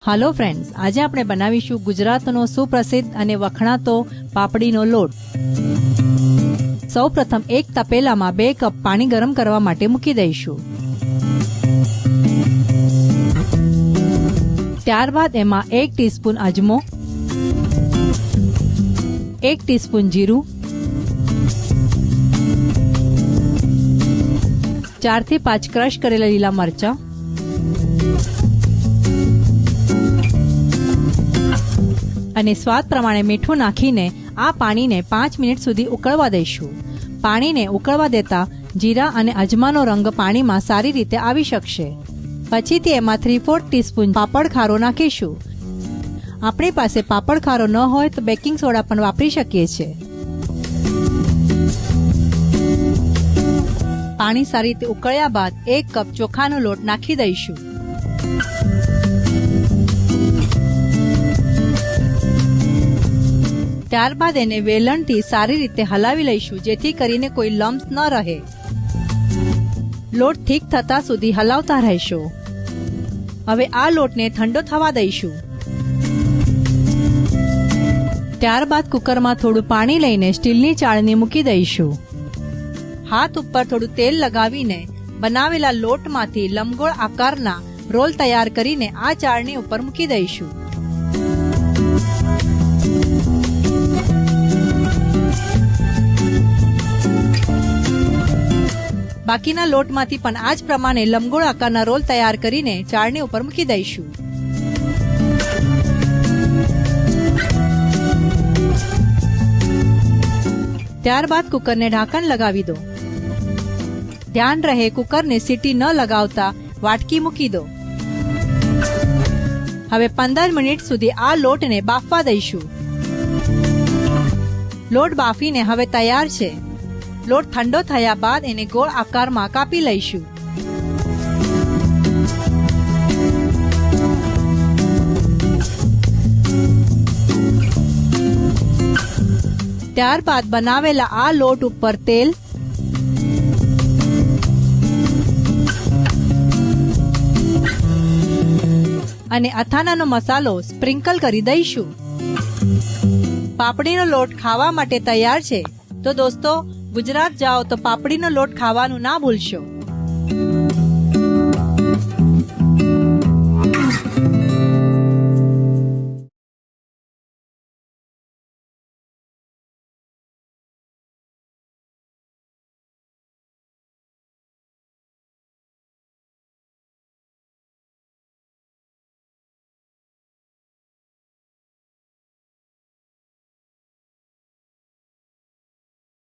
હાલો friends, આજે આપણે બનાવીશું ગુજરાતનો સુપ્રસિદ્ધ અને વખણાતો પાપડીનો લોટ। સૌપ્રથમ એક તપેલામાં 2 કપ પાણી ગરમ કરવા માટે મૂકી દઈશું। ત્યારબાદ એમાં 1 ટીસ્પૂન અજમો, 1 ટીસ્પૂન જીરું, 4 થી 5 ક્રશ કરેલા લીલા મરચાં, અને સ્વાદ પ્રમાણે મીઠું નાખીને આ પાણીને 5 મિનિટ સુધી ઉકળવા દઈશું। પાણીને ઉકળવા દેતા જીરા અને અજમાનો રંગ પાણીમાં સારી રીતે આવી શકશે। પછીથી એમાં 3/4 ટીસ્પૂન પાપડ ખારો નાખીશું। આપણી પાસે પાપડ ખારો ન હોય તો બેકિંગ સોડા પણ વાપરી શકીએ છીએ। પાણી સારી રીતે ઉકળ્યા બાદ 1 કપ ચોખાનો લોટ નાખી દઈશું। ત્યારબાદ એને વેલણથી સારી રીતે હલાવી લઈશું, જેથી કરીને કોઈ લમ્સ ન રહે। લોટ ઠીક થતા સુધી હલાવતા રહેશો। હવે આ લોટને ઠંડો થવા દઈશું। ત્યારબાદ કુકરમાં થોડું પાણી લઈને સ્ટીલની ચાળણી મૂકી દઈશું। હાથ ઉપર થોડું તેલ લગાવીને બનાવેલા લોટમાંથી લંબગોળ આકારના રોલ તૈયાર કરીને આ ચાળણી ઉપર મૂકી દઈશું। બાકીના લોટમાંથી પણ આ જ પ્રમાણે લંબગોળ આકારના રોલ તૈયાર કરીને ચાળણી ઉપર મૂકી દઈશું। ત્યારબાદ કુકરને ઢાંકણ લગાવી દો। ધ્યાન રહે કુકરને સીટી ન લગાવતા વાટકી મૂકી દો। હવે 15 મિનિટ સુધી આ લોટને બાફવા દઈશું। લોટ બાફીને હવે તૈયાર છે। લોટ ઠંડો થયા બાદ એને ગોળ આકારમાં કાપી લઈશું। ત્યારબાદ બનાવેલા આ લોટ ઉપર તેલ અને અથાણાનો મસાલો સ્પ્રિંકલ કરી દઈશું। પાપડીનો લોટ ખાવા માટે તૈયાર છે। તો દોસ્તો, ગુજરાત જાઓ તો પાપડીનો લોટ ખાવાનું ના ભૂલશો।